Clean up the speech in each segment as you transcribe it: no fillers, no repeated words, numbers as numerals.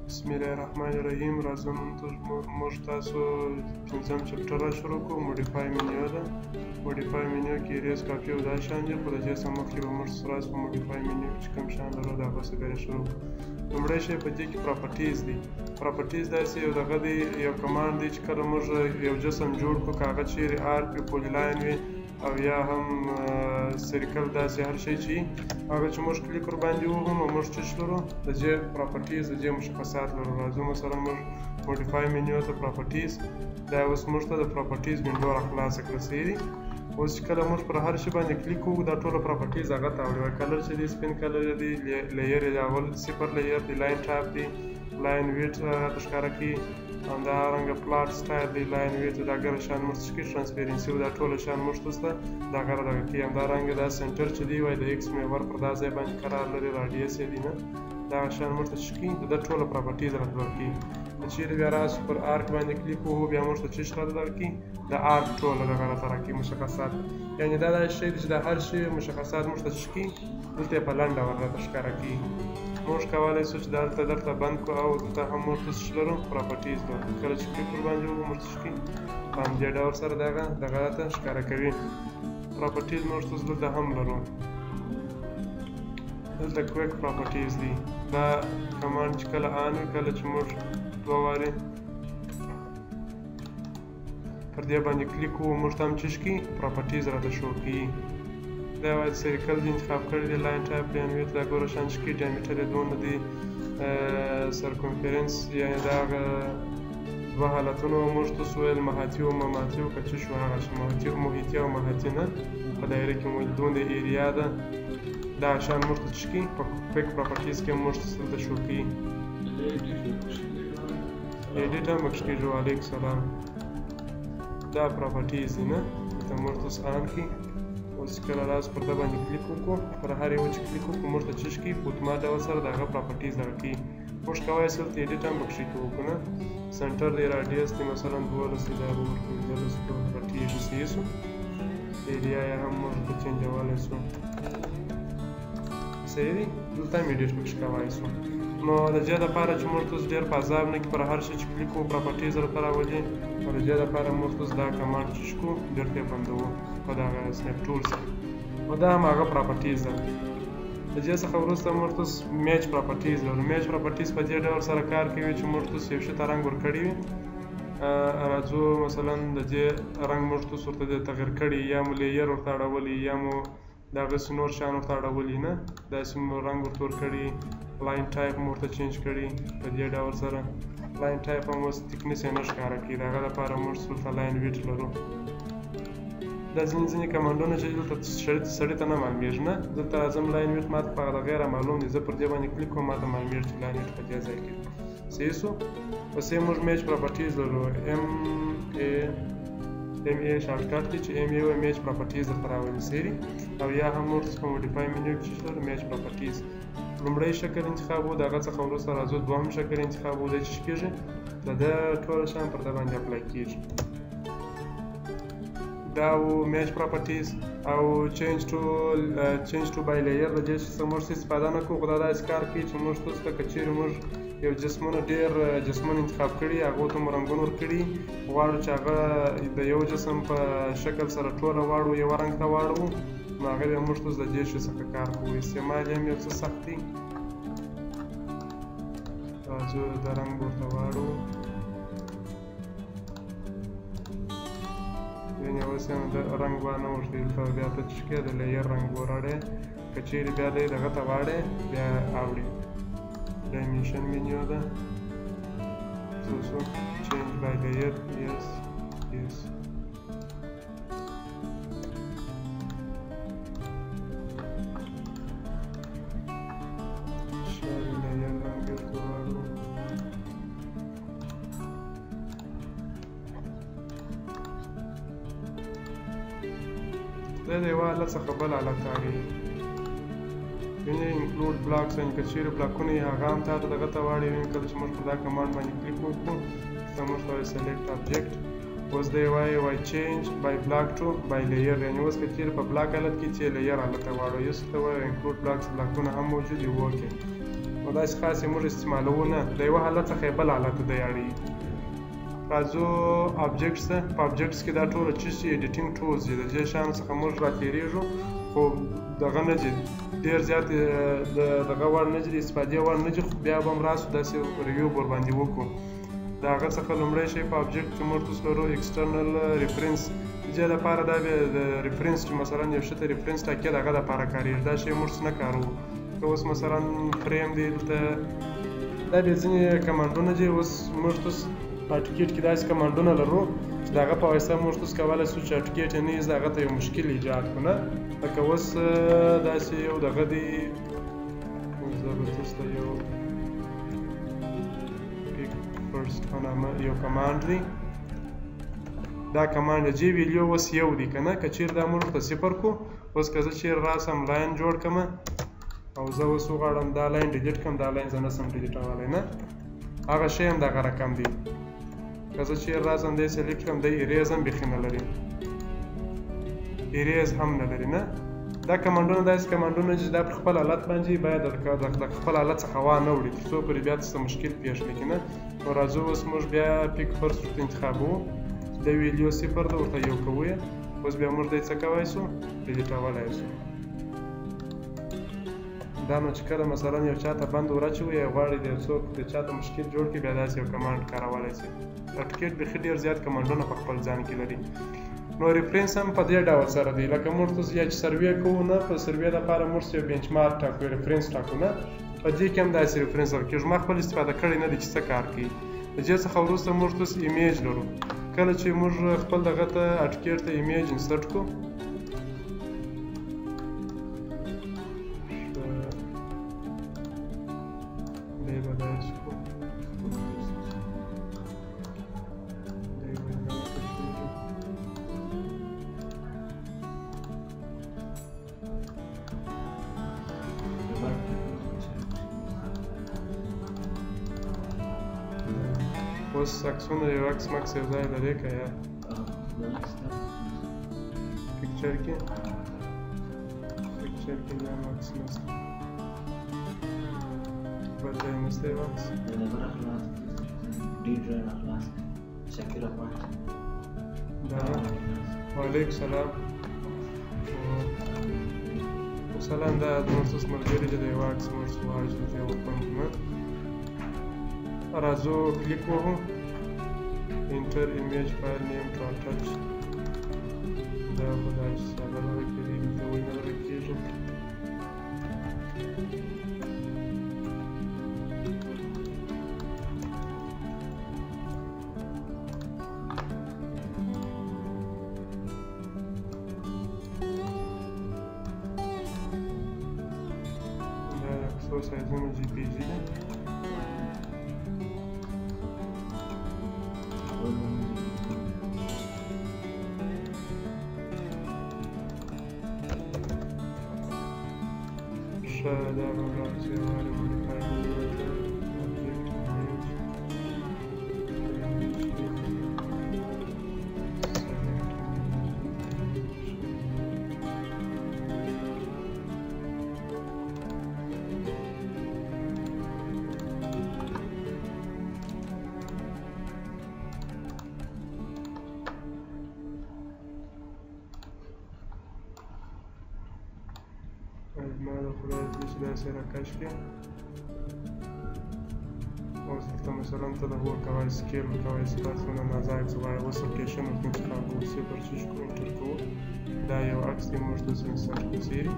بسم الله الرحمن الرحیم. راځه موږ تاسو پنځم چپټر را شروع کوو. موډیفای منیو ده. موډیفای منیو کې ریز کافي او دا شیان دي، خو د دې څخه مخکې به موږ ستاسو په موډیفای منیو کې چې کوم شیان لرو د هغه څخه بیا شروع کوو. لومړی شی په دې کې پراپرټیز دي. پراپرټیز داسې یو دغه دی، یو کمانډ دی چې کله موږ یو جسم جوړ کړو، که هغه چیرې آرک وي، پولي لاین وي او یا هم سرکل، داسې هر شی چې هغه چې موږ کلیک ورباندې ووهو نو موږ څه لرو؟ د دې پراپرټیز، د دې مشخصات لرو. راځو مثلا موږ موډیفای منیو ته پراپرټیز، دا اوس موږ ته د پراپرټیز وینډو راخلاصه کړه. صحیح دی. اوس چې کله موږ پر هر شي باندې کلیک کوو دا ټوله پراپرټیز هغه ته اوړي. کلر چې دی، سپین کلر دی، لییر یې اول صفر لییر دی، لاین ټاپ دی، لاین ویټ راته ښکاره کوي، همدارنګه پلاټ سټایل دی، لاین ویټ دا ګره شیان موږ څه کوي؟ ټرانسپیرنسي دا ټوله شیان موږ ته دا ګره دغه کوي. همدارنګه دا سنټر چې دی وایي د ایکس محور پر دا ځای باندې قرار لري، راډیس یې دی نه، دغه شیان موږ ته څه کوي؟ د ده ټوله پراپرټیز راته ورکوي. که چیرې بیا راسو پر آرک باندې کلیک ووهو بیا موږ ته څه راته درکوي؟ د آرک ټوله دغه راته راکوي مشخصات. یعنې دا داسې شی دی چې د هر شي مشخصات موږ ته څه کوي؟ دلته یې په لنډه ور راته ښکاره کوي. موږ کولی شو چې دلته درته بند کړو او دلته هم موږ ته څه لرو؟ پراپرټیز لرو. کله چې کلیک ورباندې ووهو موږ څه کوي؟ په همدې ډول سره دغه راته ښکاره کوي. پراپرټیز موږ ته دلته هم لرو. دلته کویک پراپرټیز دي. دا کمانډ چې کله آن وي، کله چې موږ دوه وارې پر دې باندې کلیک ووهو موږ ته هم څه کوي؟ پراپرټیز راته شو کوي. دا وایي سرکل دی انتخاب کړی دی، لاین ټایپ لاین ویټ دا ګوره شان چې کوي، ډایمیټر یې دونه دی، سرکمفرنس یعنې دا هغه دوه حالتونه موږ تاسو ویل محیطي او مماطي او که څه شو هغه شي، محیطي او محیطي نه، په دایره کې مو دونه ایریا ده. دا شیان موږ ته څه کوي؟ په کویک پراپرټیز کې موږ ته دلته شو کوي. ایډیټ هم پکې کېږي. وعلیکم سلام. دا پراپرټیز دي نه، دلته موږ تاسو آن کړي. اوس کله راسو پر ده باندې کلیک وکړو، پر هر یوه چې کلیک وکړو موږ ته څه کوي؟ په اتومات ډول سره د هغه پراپرټیز دغه کوي. موږ کولی شو دلته ایډیټ هم پکې وکړو نه. سنټر دی، راډیس دی مثلا 12 دی، دا به ورکوي 12 غټېږي. صحیح شو. ایریا یې هم موږ ته چینجولی شو. صحیح دی. دلته هم ایډیټ پکې کولی شو. نو د دې دپاره چې موږ تاسو ډېر په عذاب نه کړي، پر هر شي چې کلیک وکړو پراپرټیز راته راولي. نو د دې دپاره موږ تاسو دا کمانډ چې کړو بیرته یې بندوو په دغه سنیپ ټول سره. نو دا هم هغه پراپرټیز ده. د دې څخه وروسته موږ تاسو میچ پراپرټیز لرو. میچ پراپرټیز په دې ډول سره کار کوي چې موږ تاسو یو شي ته رنګ ورکړی وي. راځو مثلا د دې رنګ موږ تاسو ورته تغیر کړي، یا مو لییر ورته اړولی، یا مو دغسې نور شیان ورته اړولي نه، داسې مو رنګ ورته ورکړي. لاین ټایپ مو ورته چینج کړي په دې ډول سره. لاین ټایپ هم اوس تکنیس یې نه ښکاره کوي، د هغه لپاره موږ دلته لاین ویټ لرو. دا ځینې کمانډونه چې دلته سړي ته نه معلومېږي نه، دلته راځم لاین ویټ ماته په هغه غیر معلوم دي، زه پر دې باندې کلیک کوم ماته معلومېږي چې لاین ویټ په دې ځای کې. صحیح شو. پس یې موږ میچ پراپرټیز لرو. ام ای شارټکټ دی چې ام ای او میچ پراپرټیز درته راولي. صحیح دی. او یا هم موږ په موډیفای منیو کې چې لرو میچ پراپرټیز. لومړی شکل انتخابو، د هغه څخه وروسته راځو دوهم شکل انتخابو. دی چې کېږي د ده ټول شیان پر ده باندې اپلای کېږي. دا و میچ پراپرټیز. او چینج ټو بای لییر د دې څخه موږ استفاده نه کوو، خو دا داسې کار کوي چې موږ تاسو ته که چیرې موږ یو جسمونه ډېر جسمونه انتخاب کړي، هغو ته مو رنګونه ورکړي، غواړو چې هغه د یو جسم په شکل سره ټوله واړو، یوه رنګ ته واړو، نو هغه بیا موږ تاسو د دې شي څخه کار کوو. استعمال یې هم یو څه سخت دی. راځو د رنګ ورته واړو، یعنې اوس هم د رنګ وانه ورکړي. دلته بیا ته چې کې د لییر رنګ وراړی، که چیرې بیا دی دغه ته واړی بیا اوړي. ډایمنشن منیو ده. چینج بای لییر. یس یس. دا د یوه حالت څخه بل حالت ته اړوي. یعنې انکلوډ بلاکس، یعنې که چیرې بلاکونه یې هغه هم تا ته دغه ته واړوي. کله چې موږ په دا کمانډ باندې کلیک وکړو ته موږ ته وایي سلیکټ آبجیکټ. اوس دی وایي چینج بای بلاک ټو بای لییر، یعنې اوس که چیرې په بلاک حالت کې چې لییر حالت ته واړوي، یو څه ته وایي انکلوډ بلاکس، بلاکونه هم موجود دي. اوکې. او داسې خاص یې موږ استعمالوو نه، د یوه حالت څخه یې بل حالت ته دی اړوي. راځو آبجکټس ته. په آبجکټس کې دا ټوله څه چې ایډیټینګ ټولز دي، د دې شیانو څخه موږ راتېرېږو خو دغه نه دي، ډېر زیات د دغه وړ نه دي، د استفادې وړ نه دي، خو بیا به هم راسو داسې ریویو به ورباندې وکړو. د هغه څخه لومړی شی په آبجکټ کې موږ تاسو لرو ایکسټرنل ریفرنس. د دې لپاره دا بیا د ریفرنس چې مثلا یو شي ته ریفرنس ټاکي د هغه دپاره کارېږي، دا شی موږ نه کاروو. که اوس مثلا فریم دی دلته دا بیا ځینې کمانډونه دي. اوس موږ تاسو په اټوکیټ کې داسې کمانډونه لرو چې د هغه په واسطه موږ تاسو کولی شو چې اټوکیټ یې نه ایز هغه ته یو مشکل ایجاد کړو نه. لکه اوس داسې یو دغه دی، زه به تاسو ته یو یو کمانډ دی، دا کمانډ د جې ویلیو اوس یو دی که نه. که چېرې دا موږ ورته صفر کړو، اوس که زه چېرې راسم لاین جوړ کړم او زه اوس وغواړم دا لاین ډیلیټ کړم، دا لاین زه نسم ډیلیټولی نه، هغه شی هم دغه رقم دی. که زه چېرې راسم دی سلیکټ کړم، دی اریز هم بیخي نه لري، اریز هم نه لري نه. دا کمانډونه داسې کمانډونه چې دا پر خپل حالت باندې باید د خپل حالت څخه وانه وړي تر څو پورې بیا څه مشکل پیښ نه کړي نه. نو راځو اوس موږ بیا پیک فرست ورته انتخابوو، د ویلیو صفر ده ورته یو کوو یې. اوس بیا موږ دی څه کولی شو ډیلیټولی شو. دا نو چې کله مثلا یو چا ته بند ورچوي یا غواړي د یو څوک د چا ته مشکل جوړ کړي، بیا داسې یو کمانډ کارولی شي. اټوکیټ بیخي ډېر زیات کمانډونه په خپل ځان کې لري. نو ریفرنس هم په دې ډول سره دی، لکه موږ تاسو یا چې سروې کوو نه، په سروې لپاره موږ یو بینچ مارک ټاکو، ریفرنس ټاکو نه، په دې کې هم داسې ریفرنس ورکېږي. ما خپل استفاده کړې نه دی چې څه کار کوي. د دې څخه وروسته موږ تاسو ایمیج لرو. کله چې موږ خپل دغه ته اټوکیټ ته ایمیج انسرټ کړو، اوس عکسونه یو عکس مکس یو ځای لرې که یا پکچر کې بیا هم عکس نشته، بل ځای نشته یو عکس. وعلیکم سلام. مثلا دا زموږ څه ملګري چې د یو عکس موږ غواړو چې یې وکړو، راځو کلیک وکړو انټر ایمیج فایل نیم ټو اټچ. دا به داسې ساده لاره کېږي، دلته ولې نه لاره کېږي. دا د عکسو سایزونه جی پی جي ده. دا به راځي واري مودیفای ما د خدای دې چې داسې راکش کړي. اوس دلته مثلا ته د هو کوای سکیل کوای ستاسونه نازک غواړي، اوس لوکیشن ورته انتخابوو، صفر شیش کوو انټر کوو. دا یو عکس دی، موږ داسې انسرټ کړو څیرې.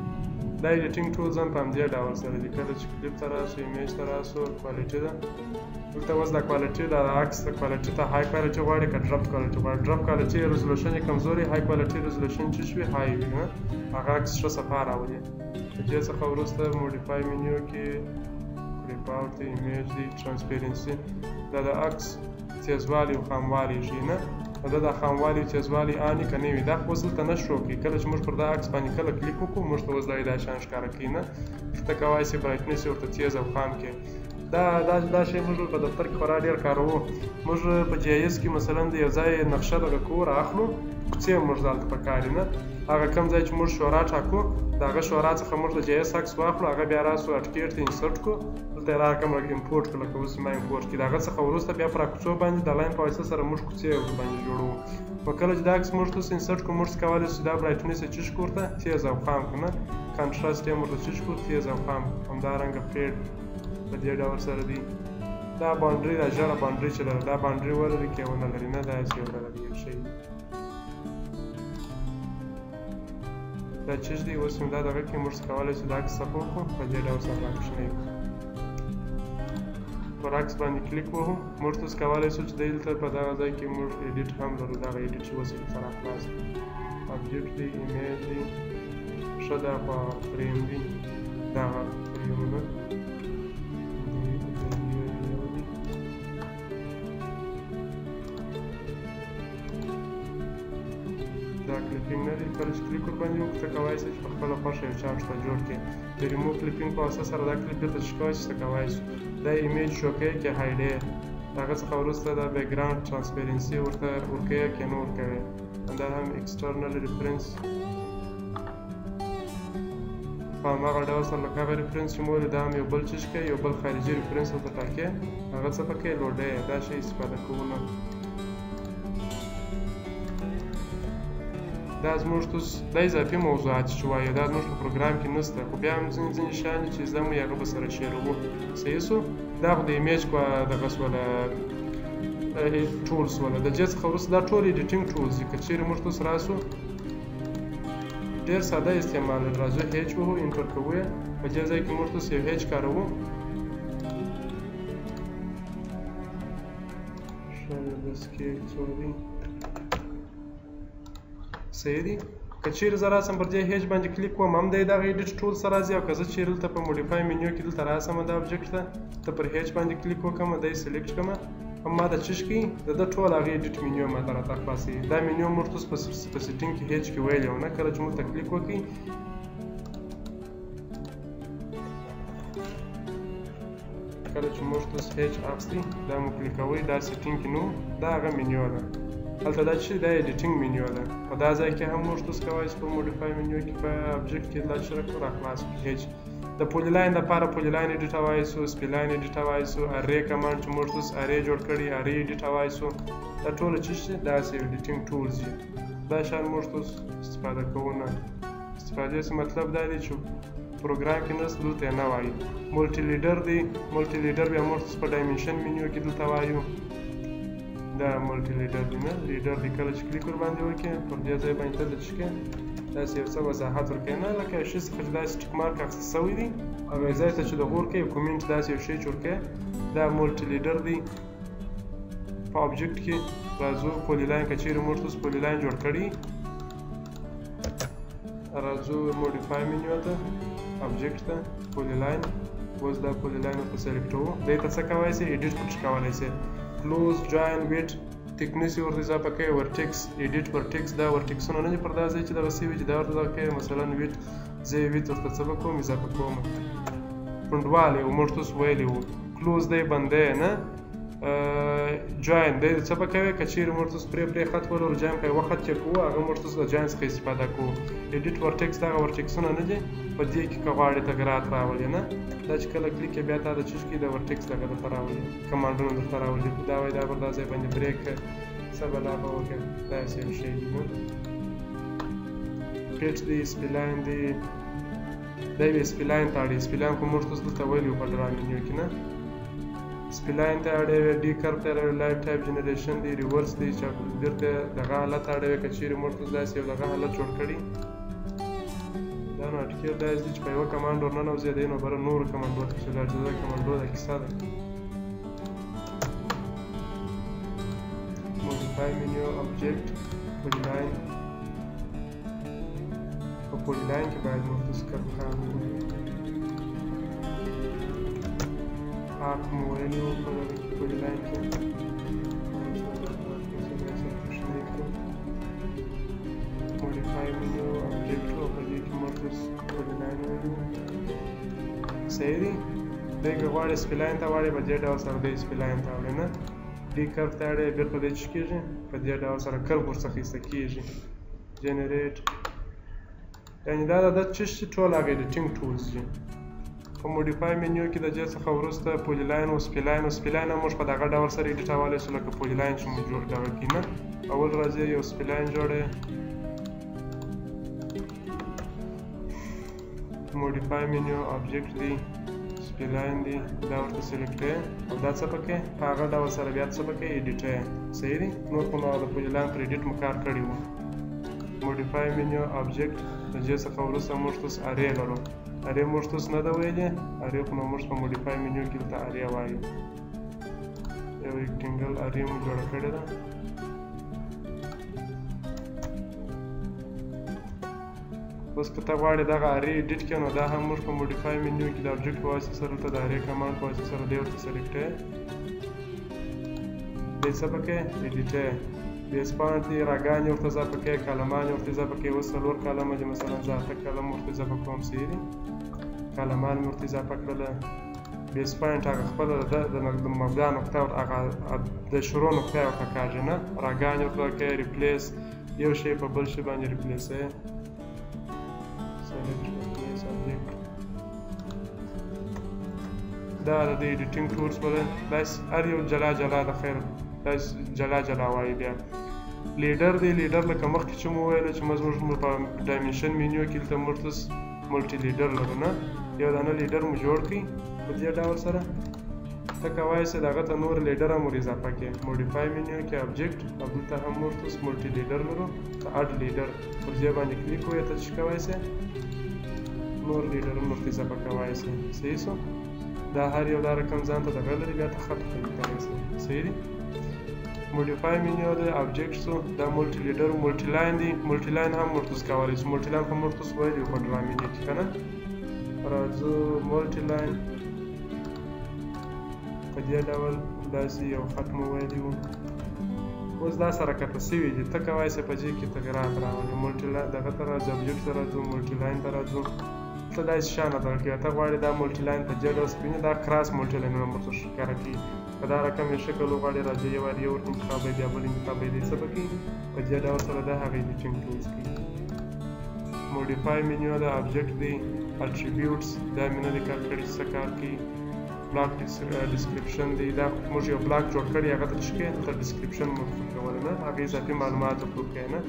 دا ایډیټینګ ټولز هم په همدې ډول سره دي. کله چې کلیپ ته راسو، ایمیج ته راسو، کوالټي ده دلته اوس دا کوالټي د عکس د کوالټي ته های کوالټي غواړي که ډرپ کوالټي غواړي. ډرپ کوالټي ریزولوشن یې کمزوري، های کوالټي ریزولوشن چې شوي های وي، هغه عکس ښه صفا راولي. د دې څخه وروسته موډیفای منیو کې کلیپ آوټ دی، ایمیج دی، ترانسپیرنسي، دا د عکس تیزوالی او خاموالی ښیي نه. دا د خاموالی تیزوالی آني که نه وي، دا خو اوس دلته نه شو کوي. کله چې موږ پر دا عکس باندې کله کلیک وکړو، موږ ته اوس دا شیان ښکاره کوي نه. ته کولی شې برایټنس یې ورته تیز او خام کړې. دا شی موږ په دفتر کې خورا ډېر کاروو. موږ په جی آی ایس کې مثلا د یو ځای نقشه دغه کوو رااخلو، کوڅې موږ دلته پکار دي نه. هغه کوم ځای چې موږ شورا ټاکو د هغه شورا څخه موږ د جی اس عکس واخلو هغه بیا راسو اټکیټ ته انسرټ کړو دلته یې راکړم امپورټ کړو لکه اوس ما امپورټ کړي د هغه څخه وروسته بیا پر کوڅو باندې د لاین په واسطه سره موږ کوڅې باندې جوړوو نو کله چې دا عکس موږ ته انسرټ کړو موږ کولی شو دا برایټنس یې چیش کړو ورته تیز او خام کړو نه کانټراسټ یې ورته چیش کړو تیز او خام همدارنګه فیډ په دې ډول سره دی دا باونډري دا ژړه باونډري چې لري دا باونډري ولري که ونه لري نه دا هسې یو ډول یو شی دا چیش دی اوس دا دغه کې موږ کولی شو دا عکس صفه وکړو په دې ډول سره راکشنی کړو پر عکس باندې کلیک وهو موږ اوس کولی شو چې دلته په دغه ځای کې موږ ایډیټ هم لرو دغه ایډیټ چې اوس یې سره خلاص ابجیکټ دی ایمیج دی ښه دا په فریم دی دغه فریمونه دا کلیپینګ نه دی کله چې کلیک ورباندې وکړو ته کولی شئ چې په خپله خوښه یو چارټ ته جوړ کړئ د ریموو کلیپینګ په واسطه سره دا کلیپ درته چې کولی شئ ته کولی شو دا ایمیج شو کوئ که هایډ یې د هغه څخه وروسته دا بیکګراونډ ټرانسپیرنسي ورته ورکوئ که نه ورکوئ دا هم ایکسټرنل ریفرنس په هماغه ډول سره لکه هغه ریفرنس چې مو ویلو دا هم یو بل چیز کوي یو بل خارجي ریفرنس ورته ټاکئ هغه څه پکې لوډوئ دا شی استفاده کوو نه دا زموږ دا اضافي موضوعات چې وایو دا زموږ په پروګرام کې نشته خو بیا هم ځینې شیان دي چې زده مو هغه به سره شیروو صحیح سو دا خو د ایمیج دغه سوله ټولز وله د جې څخه وروسته دا ټول ایډیټینګ ټولز دي که چیرې موږ اوس راسو ډېر ساده استعمال لري راځو هیچ وهو انټر کوو یې په دې ځای کې موږ اوس یو هیچ کاروو شاید بس کې څو دي صحیح دی که چیرې زه راسم پر دې هیچ باندې کلیک کوم هم دی دغه ایډیټ ټول سره راځي او که زه چیرې دلته په موډیفای منیو کې دلته راسم دا ابجیکټ ته ته پر هیچ باندې کلیک وکړم دی سلیکټ کړم هم ما د چیش کې د ده ټول هغه ایډیټ منیو ماته راته خلاصوي دا منیو موږ اوس په سیټینګ کې هیچ کې ویلی وو نه کله چې موږ ته کلیک وکړي کله چې موږ ته هیچ اخلي دا مو کلیکوئ دا سیټینګ کې نو دا هغه منیو ده هلته دا چې دا ایډیټینګ منیو ده په دا ځای کې هم موږ تاسو کولی شئ په موډیفای منیو کې په ابجیکټ کې دا چې راکړو راخلاص کړو هیچ د پولي لاین دپاره پولي لاین ایډیټولی سو سپیلاین ایډیټولی سو ارې کمانډ چې موږ تاسو ارې جوړ کړي ارې ایډیټولی سو دا ټوله چې چې داسې ایډیټینګ ټولز دي دا شیان موږ تاسو استفاده کوو نه استفادې څه مطلب دا دی چې پروګرام کې نس دلته یې نه وایي مولټي لیډر دی مولټي لیډر بیا موږ تاسو په ډایمنشن منیو کې دلته وایو دا مولټي لیډر دی نه لیډر دی کله چې کلیک ورباندې وکړې پر دې ځای باندې ته چې کې داسې یو څه وضاحت ورکوي نه لکه یو شي څخه چې داسې ټیک مارک اخیستل سوی دی او یو ځای ته چې د غور کوي کومنټ داسې یو شی جوړ کوي دا مولټي لیډر دی په ابجیکټ کې راځو پولي لاین که چیرې موږ تاسو پولي لاین جوړ کړي راځو موډیفای منیو ته ابجیکټ ته پولي لاین اوس دا پولي لاین ورته سلیکټوو دې ته څه کولی شئ ایډیټ پکې کولی شئ کلوز جوین ویټ تکنیس یې ورته اضافه کوي ورټکس ایډیټ ورټکس دا ورټکسونه نه دي پر دا ځای چې دغه سوي چې دا ورته دغه کوي مثلا ویټ زه یې ویټ ورته څه به کوم اضافه کوم پونډوالی و موږ تاسو ویلی وو کلوز دی بندی نه جوین دی څه به کوي که چیرې موږ تاسو پرې خط ولرو جوین کوي یوه خط چې کوو هغه موږ تاسو د جوین څخه استفاده کوو ایډیټ ورټکس دغه ورټکسونه نه دي په دې کې که غواړې تغیرات راولي نه دا چې کله کلیک یې بیا تا د چیز کې د ورټکس دغه درته راولي کمانډونه درته راولي دا وایي دا پر دا ځای باندې بریک څه بلا به وکړې داسې یو شی دی نه پیټ دی سپیلاین دی دا یې سپیلاین ته اړوي سپیلاین خو موږ تاسو دلته ویلي وو په ډرا منیو کې نه سپیلاین ته اړوي ډي کرب ته اړوي لایف ټایپ جنریشن دی ریورس دی چې بیرته دغه حالت اړوي که چیرې موږ تاسو داسې یو دغه حالت جوړ کړي دا نو اټکیر داسې دی چې په یوه کمانډ ورننوځي دی نو بره نورو کمانډو ته چې دا جدا کمانډو ده کیسه ده موډیفای منیو ابجیکټ پولي لاین په پولي لاین کې باید موږ تاسو کرب کار وکړو آرک مو ویلي وو په دغه کې پولي لاین کې موډیفای منیو ابجیکټ او په دې کې موږ تاسو پولي لاین ویلي وو صحیح دی دی که غواړې سپیلاین ته واړې په دې ډول سره دی سپیلاین ته وړې نه دې کرب ته اړې بېرته دی چې کېږي په دې ډول سره کرب ورڅخه ایسته کېږي جنریټ یعنې دا د څه شي ټول هغه ایډیټینګ ټولز دي. په موډیفای منیو کې د دې څخه وروسته پولیلاین او سپیلاین او سپیلاین هم موږ په دغه ډول سره ایډیټولی شو لکه پولیلاین چې موږ جوړ دغه کړي نه. اول راځي یو سپیلاین جوړوې، موډیفای منیو آبجیکټ دی، سپیلاین دی، دا ورته سلیکټ کوې او دا څه پکې په هغه ډول سره بیا څه پکې ایډیټوې. صحیح دی. نور خو نو د پولیلاین پر ایډیټ مو کار کړی و. موډیفای منیو آبجیکټ د دې څخه وروسته موږ تاسو ارې لرو. ارې موږ تاسو نه ده ویلې، ارې خو نو موږ په موډیفای منیو کې ورته ارې وایو. یو ریکټینګل ارې مو جوړه کړې ده. اوس که ته غواړې دغه ارې ایډیټ کړې نو دا هم موږ په موډیفای منیو کې د آبجیکټ په واسطه سره ورته د ارې کمانډ په واسطه سره دی ورته سلیکټ کوې، دی څه پکې ایډیټوې. بیس پاینټ دی، راګانې ورته اضافه کوې، کالمان ورته اضافه کوې. اوس 4 کالمه دي مثلا زه 8 کالم ورته اضافه کوم. صحیح دي. کالمان مې ورته اضافه کړله. بیس پاینټ هغه خپله د مبدا نقطه هغه د شروع نقطه یې ورته کاږي نه. راګانې ورته کوې، ریپلیس یو شی په بل شي باندې ریپلیسوې. دا د دې ایډیټینګ ټولز بله داسې هر یو جلا جلا د خیر داسې جلا جلا وایي. بیا لیډر دی، لیډر لکه مخکې چې مو ویله چې موږ په ډایمنشن منیو کې دلته موږ ملټي لیډر لرو نه. یو دانه لیډر مو جوړ کړي په دې ډول سره. ته کولی شې د هغه ته نور لیډر هم ور اضافه کړې. موډیفای منیو کې آبجیکټ او دلته هم موږ ملټي لیډر لرو. ته اډ لیډر پر دې باندې کلیک ووایې، ته څه کولی شې نور لیډر هم ورته اضافه کولی شې. صحیح شو. دا هر یو دا رقم ځان ته دغه لري، بیا ته خط کولی شې. صحیح دی. موډیفای منیو دی، آبجیکټ شو، دا ملټي لیډر. ملټي لاین دی، ملټي لاین هم ورته کولی شو. ملټي لاین خو موږ تاسو ویلي وو په ډرا منیو کې که نه. راځو ملټي لاین په دې ډول داسې یو خط مو ویلي وو. اوس دا سره کته سوي دي، ته کولی شې په دې کې تغیرات راولې. ملټي لاین دغه ته راځو، آبجیکټ ته راځو، ملټي لاین ته راځو. ته داسې شیان راته کوي. ته غواړې دا ملټي لاین په دې ډول سپینې دا کراس ملټي لاینونه موږ ښکاره کوي. په دا رقم یې شکل وغواړې راځي یو وار یو ورته انتخابوي، بیا بل انتخابوي. دی څه به کوي په دې ډول سره دا هغه ایډیټینګ ټولز کوي. موډیفای منیو د آبجیکټ دی، اټریبیوټس دا مې نه دي کار کړي چې څه کار کوي. بلاک ډسکرپشن دی، دا موږ یو بلاک جوړ کړی هغه ته څه کوي ته ډسکرپشن مو کولی نه، هغې اضافي معلومات ورکول کوي نه.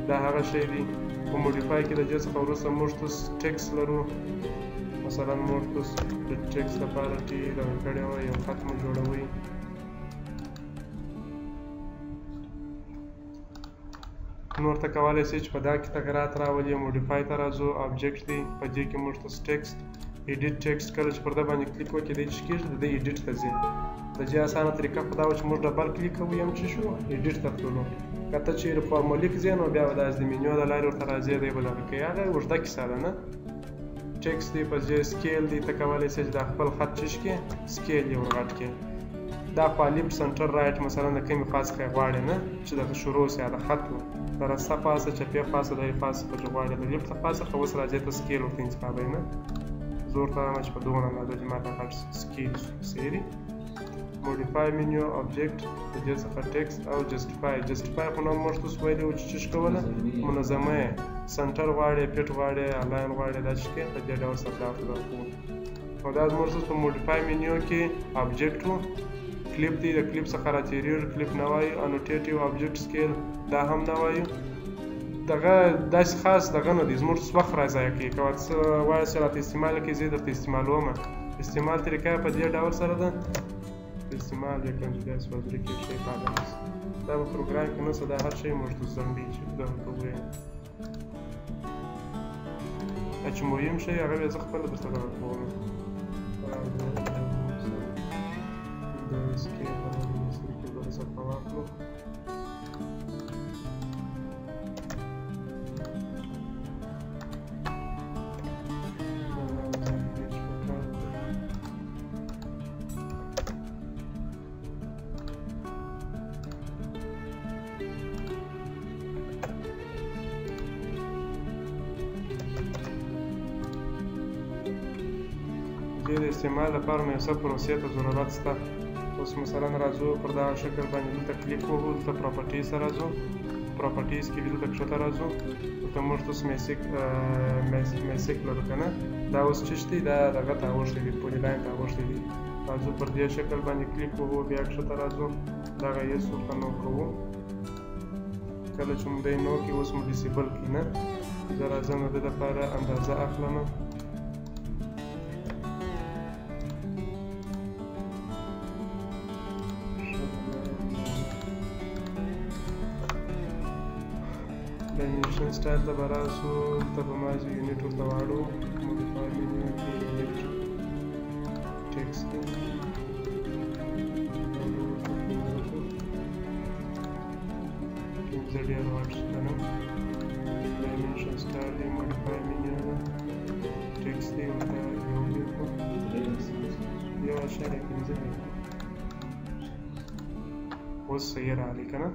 دا هغه شی دی. په موډیفای کې د دې څخه وروسته موږ ټکس لرو. مثلا موږ د ټکس لپاره چې دغه کړی وی یو خط مو جوړوئ. نور ته کولی شئ چې په دا کې تغیرات راولي. موډیفای ته راځو، آبجیکټ دی، په دې کې موږ تاسو ټکسټ ایډیټ ټکسټ کله چې پر ده باندې کلیک وکړي دی څه کېږي د دې ایډیټ ته ځي. د دې اسانه طریقه خو دا وه چې موږ ډبل کلیک کوو یم څه شو ایډیټ ته تللو. که ته چیرې فارمولیک ځې نو بیا به داسې د منیو د لارې ورته راځې دی به دغه کوي. هغه اوږده کیسه ده نه. ټکسټ دی، په ځای سکیل دی، ته کولی شې چې دا خپل خط څه کړې سکیل یې ورغټ کړې. دا خوا لیفټ سنټر رایټ مثلا د کومې خوا څخه یې غواړې نه چې دغه شروع سي د خط و د رسته خوا څخه چپې خوا څخه دغې خوا څخه چې غواړې د لیفټ خوا څخه اوس راځې ته سکیل ورته انتخابوې نه. زه ورته وایم چې په دغونه اندازه چې ماته غټ سکیل شو. صحیح دی. موډیفای منیو آبجیکټ د دې څخه ټکسټ او جسټیفای. جسټیفای خو نو موږ تاسو ویلي وو چې څه کوله منظمه یې سنټر غواړې، پیټ غواړې، الاین غواړې، دا څه کوې په دې ډول سره دا ورته درکوو. او دا زموږ په موډیفای منیو کې آبجیکټ و. کلیپ دی، د کلیپ څخه راتېرېږي، کلیپ نه وایو. انوټیټیو آبجیکټ سکیل دا هم نه وایو. دغه داسې خاص دغه نه دی، زموږ وخت راضایع کوي. که څه وایاست چې راته استعمال کړئ زه یې درته استعمالومه. استعمال طریقه یې په دې ډول سره ده. استعمال یې کړم چې داسې وضرې کې شی پاته نه شي. دا په پروګرام کې نشته، دا هر شی موږ ته ځنډي چې دغه ته ووایو. دا چې مهم شی هغه بیا زه خپله درته دغه کوم. د سکیل بله صفحه واخلو. دې د استعمال لپاره نو یو څه پروسې ته ضرورت شته. اوس مثلا راځو پر دغه شکل باندې دلته کلیک وکړو، دلته پراپرټیز ته راځو. پراپرټیز کې دلته کښته راځو، دلته موږ تاسو میسک لرو که نه دا اوس چې شته دا دغه ته اوښتی دي پولي لاین ته اوښتی دي راځو پر دې شکل باندې کلیک کوو بیا ښکته راځو دغه یس ورته نو کوو کله چې مو دی نو کړي اوس مو ډیسیبل کړي نه زه راځم د دې دپاره اندازه اخلم ډایمنشن سټایل ته به راسو دلته به ما یونټ ورته واړو موډیفای منیو کې یونټ ټیکسټ دی پنځه ډېر واټس که نه ډایمنشن سټایل دی موډیفای منیو ده ټیکسټ دی ورته یو لیکو 1.5 دی اوس صحیح راغلی که نه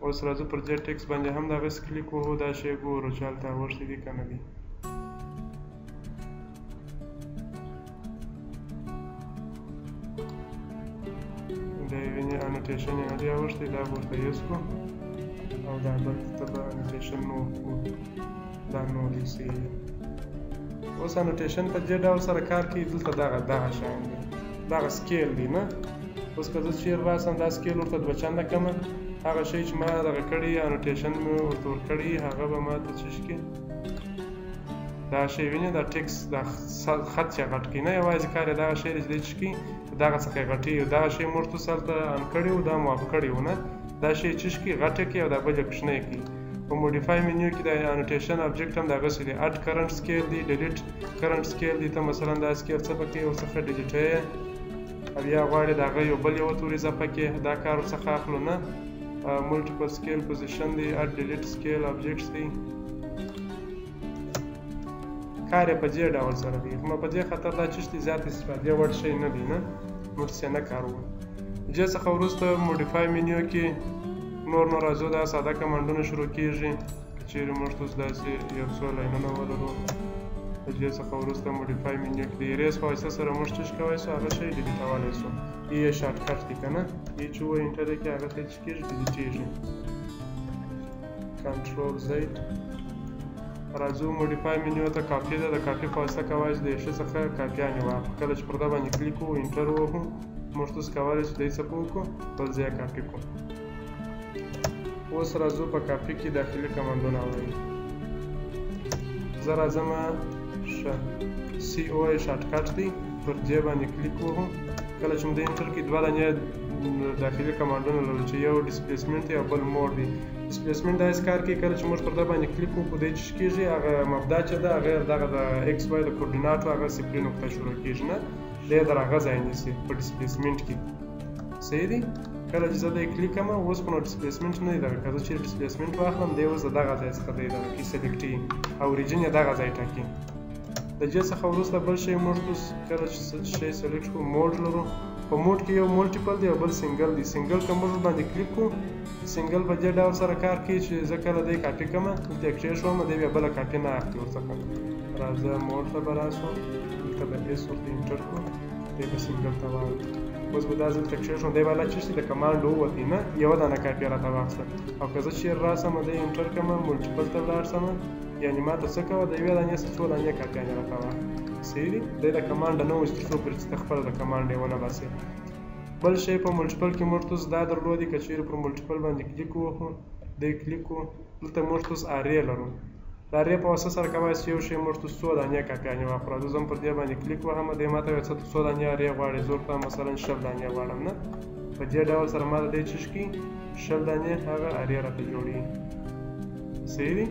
اوس راځو پر دې ټیکس باندې هم دغسې کلیک وهو دا شی ګورو چې هلته اوښتي دي که نه دي دا یې وینې انوټیشن یې نه دی اوښتی دا به ورته یوز کړو او دا بل ته به انوټیشن نو کړو دا نو دی صحیح اوس انوټیشن په دې ډول سره کار کوي دلته دغه شیان دی دغه سکیل دی نه اوس که زه چیر راسم دا سکیل ورته دوه چنده کړمه هغه شی چې ما دغه کړي انوټیشن مې ورته ورکړي هغه به ما ته څه کړي دا شی وینې دا ټیکس دا خط چې غټ کړي نه یوازې کار یې دغه شی دی چې دی څه کړي دغه څخه یې غټي دغه شی موږ تاسو هلته ان کړي وو دا مو اپ کړي وو نه دا شی څه کړي غټه کړي او دا بل یې کوچنی کړي په موډیفای منیو کې د انوټیشن ابجیکټ هم دغسې دی اډ کرنټ سکیل دی ډیلیټ کرنټ سکیل دی ته مثلا دا سکیل څه پکې ورڅخه ډیلیټ یې او یا غواړې د هغه یو بل یوه تورې ځپه کې دا کار ورڅخه اخلو نه multiple scale position دی add delete scale objects دی کار یې په دې ډول سره دی خو په دې خاطر دا چې زیات استفادې وړ شی نه دی نه موږ څه نه کاروو دې څخه وروسته موډیفای منیو کې نور راځو دا ساده کمانډونه شروع کیږي چیرې موږ تاسو داسې یو څو لاینونه ولرو د دې څخه وروسته موډیفای منیو کې د ایریز په واسطه سره موږ څه کولی شو هغه شی ډیلیټولی شو یې شارټ کټ دی که نه یې چې ووایي انټر یې کړي هغه ته څه کېږي ډیلیټېږي کنټرول زید راځو موډیفای منیو ته کاپي ده د کاپي په واسطه کولی چې د یو شي څخه کاپیانې واخلو کله چې پر ده باندې کلیک وو انټر ووهو موږ تاسو کولی چې دی څه وکړو بل ځای یې کاپي کړو اوس راځو په کاپي کې داخلي کمانډونه وایي زه راځم سی او ای شارټ کټ دی پر دې باندې کلیک ووهو کله چې موږ د انټر کې دوه دانې داخلي کمانډونه لرو چې یو ډسپلیسمنټ دی او بل موډ دی ډسپلیسمنټ داسې کار کوي کله چې موږ پر ده باندې کلیک وکړو دی چې کېږي هغه مبدا چې ده هغه دغه د ایکس وای د کوردیناتو هغه صفري نقطه شروع کېږي نه دی در هغه ځای نیسي په ډسپلیسمنټ کې صحیح دی کله چې زه دی کلیک کړم اوس خو نو ډسپلیسمنټ نه دی دغه که زه چیرې ډسپلیسمنټ واخلم دی اوس د دغه ځای څخه دی دغه کې سلیکټي او اوریجن یې دغه ځای ټاکي د دې څخه وروسته بل شی موږ کله چې شی سلیکټ کړو موډ لرو په موډ کې یو مولټیپل دی او بل سنګل دی سنګل که موږ باندې کلیک کړو سنګل په دې ډول سره کار کوي چې زه کله دی کاپي کړم دلته یې کېښوم دی بیا بله کاپي نه اخلي ورڅخه راځه موډ ته به راسو دلته به ایس ورته انټر کړو دی به سنګل ته واړو اوس به دا زه دلته کېښوم دی به هله چې د کمانډ ووتې نه یوه دانه کاپي راته واخیسته او که زه چیرې راسم دی انټر کړم مولټیپل ته ولاړ سم یعنې ما ته څه کوه د یوې دانې څخه څو دانې کاپیانې راته واخله صحیح دی دی د کمانډه نه وځي تر څو پورې چې ته خپله د کمانډ یې ونه باسې بل شی په مولټیپل کې موږ تاسو دا درلودي که چیرې پر مولټیپل باندې کلیک ووهو دی کلیک وو دلته موږ تاسو ارې لرو د ارې په واسطه سره کولی چې یو شی موږ تاسو څو دانې کاپیانې واخلو راځه زه هم پر دې باندې کلیک وهم دی ما ته ویل څو دانې ارې غواړې زه ورته مثلا 10 دانې غواړم نه په دې ډول سره ما ته دی څه کړي 10 دانې هغه ارې راته جوړوي صحیح دی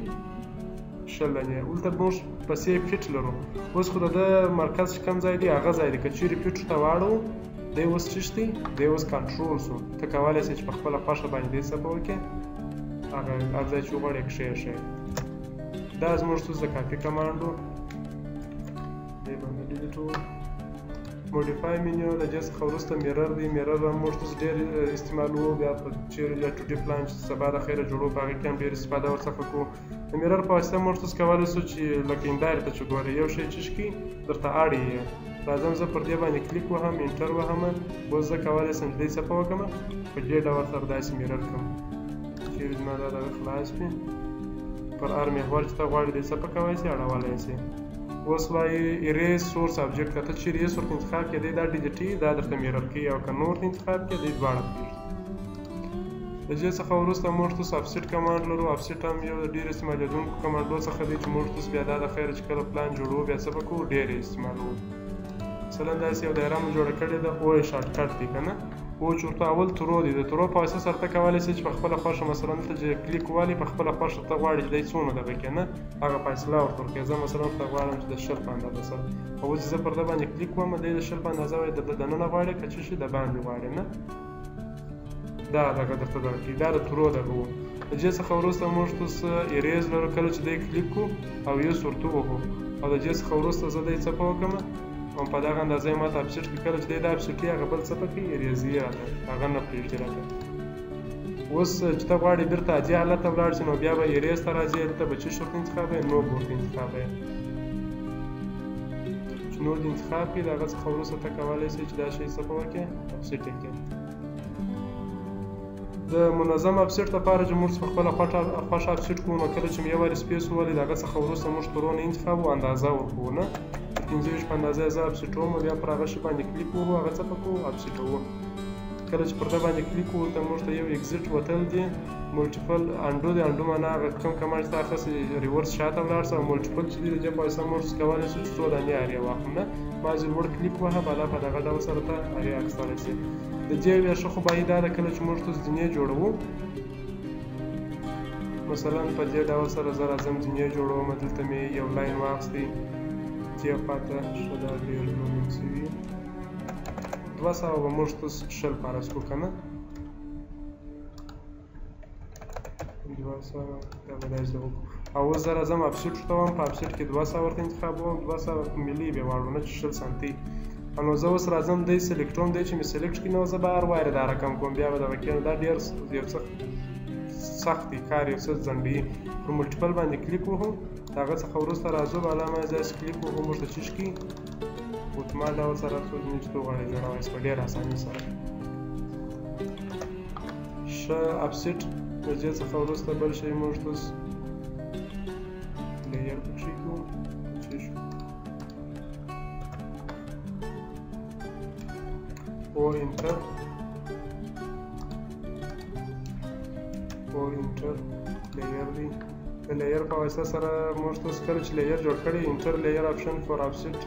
10 دانې دلته موږ پسې فټ لرو اوس خو د مرکز چې کوم ځای دی هغه ځای دی که چیرې فټ ته واړو دی اوس څه دی دی اوس کنټرول سو ته کولی شې چې په خپله خوښه باندې دی څه په وکړې هغه هر ځای چې وغواړې کښېږدې دا زموږ څه د کاپي کمانډو دی باندې ډیلیټ موډیفای منیو د دې څخه وروسته میرر دی میرر هم موږ تاسو ډېر استعمالوو بیا په چیرې یا 2D پلان چې سبا د خیره جوړو په هغې کې هم ډېر استفاده ورڅخه کوو د میرر په واسطه موږ تاسو کولی شو چې لکه هندارې ته چې ګورئ یو شی چې کړي درته اړی یې راځم زه پر دې باندې کلیک وهم انټر وهم اوس زه کولی شم چې دې څه په وکړم په دې ډول سره داسې میرر کړم چیرې زما دا دغه خلاص وي پر هر محور چې ته غواړې دی څه په کولی شي اړولی شي. اوس وایي اریز سورس ابجیکټ که ته چې اریز ورته انتخاب کړې دی دا ډیلیټي دا درته میرر کوي او که نور انتخاب کړې دی دواړه پرېږدي. د دې څخه وروسته موږ تاسو افسیټ کمانډ لرو. افسیټ هم یو د ډېر استعمالېدونکو کمانډو څخه دی چې موږ تاسو بیا دا د خیره چې کله پلان جوړوو بیا څه به کوو ډېر یې استعمالوو. مثلا داسې یو دایره مو جوړه کړې ده او یې شارټکټ دی که نه او چې ورته اول ترو دی د ترو په واسطه سره ته کولی شې چې په خپله خوښه مثلا دلته چې کلیک والي په خپله خوښه ته غواړې چې دی څومره ده پکې نه هغه فاصله ورته ورکړې. زه مثلا ورته غواړم چې د 10 په اندازه سره او اوس چې زه پر ده باندې کلیک وم دی د 10 په اندازه وایي د دننه غواړې که څه شي د باندې غواړې نه دا دغه درته درکوي دا د ترو دغه و. د دې څخه وروسته موږ تاسو اریز لرو. کله چې دی کلیک کړو او یوز ورته ووهو او د دې څخه وروسته زه دی څه په وکړم او په دغه اندازه یې ماته افسیټ کړي. کله چې دی دا افسیټ کړي هغه بل څه پکې اریزي راته هغه نه پرېږدي راته. اوس چې ته غواړې بېرته عادي حالت ته ولاړ شې نو بیا به اریز ته راځې دلته به څه ورته انتخابوې نو به ورته انتخابوې چې نو دې انتخاب کړي د هغه څخه وروسته ته کولی شې چې دا شی څه په وکړې افسیټ یې کړې. د منظم افسیټ لپاره چې موږ په خپله خوښه افسیټ کوو نو کله چې مې یو وارې سپیس وولې د هغه څخه وروسته موږ ترو نه انتخابو اندازه ورکوو نه 15 په اندازه یې زه افسیټوم او بیا پر هغه شي باندې کلیک ووهو هغه څه په کوو افسیټوو. کله چې پر ده باندې کلیک ووهو ته موږ ته یو اکزیټ وتل دي ملټیپل انډو دی. انډو معنا هغه کوم کمانډ چې تا اخیستی ریورس شاته ولاړ شه او ملټیپل چې دی د دې په واسطه موږ کولی شو چې څو دانې اریا واخلو نه بعضې لوړ کلیک وهه بالا په دغه ډول سره ته اریا اخیستلی شي. د دې یوه ښه خوبایي دا ده کله چې موږ تاسو ځینې جوړوو مثلا په دې ډول سره زه راځم ځینې جوړوم دلته مې یو لاین واخیستی دې خواته ښه دا ډېر لومړ شوي 200 به موږ تاسو شل فرض کړو که نه 200 دا به داسې وکړو او اوس زه راځم افسیټ ورته وایم په افسیټ کې 200 ورته انتخابوم 200 ملي بیا واړو نه چې 60 سانتي نو زه اوس راځم دی سلیکټوم دی چې مې سلیکټ کړي نو زه به هر وارې دا رقم کوم بیا به دغه کېنو دا ډېر یو څه سخت دی کار یو څه ځنډوي. پر ملټیپل باندې کلیک وهو د هغه څخه وروسته راځو بالا باندې داسې کلیک وهو موږ ته څه کړي اتومات ډول سره څو ځینې چې ته غواړې جوړوی شي په ډېر اسانۍ سره. ښه افسیټ د دې څخه وروسته بل شی موږ تاسو لییر پکښې کوو څه شو او انټر لییر دی. د لییر په واسطه سره موږ تاسو کله چې لییر جوړ کړي انټر لییر آپشن فور افسیټ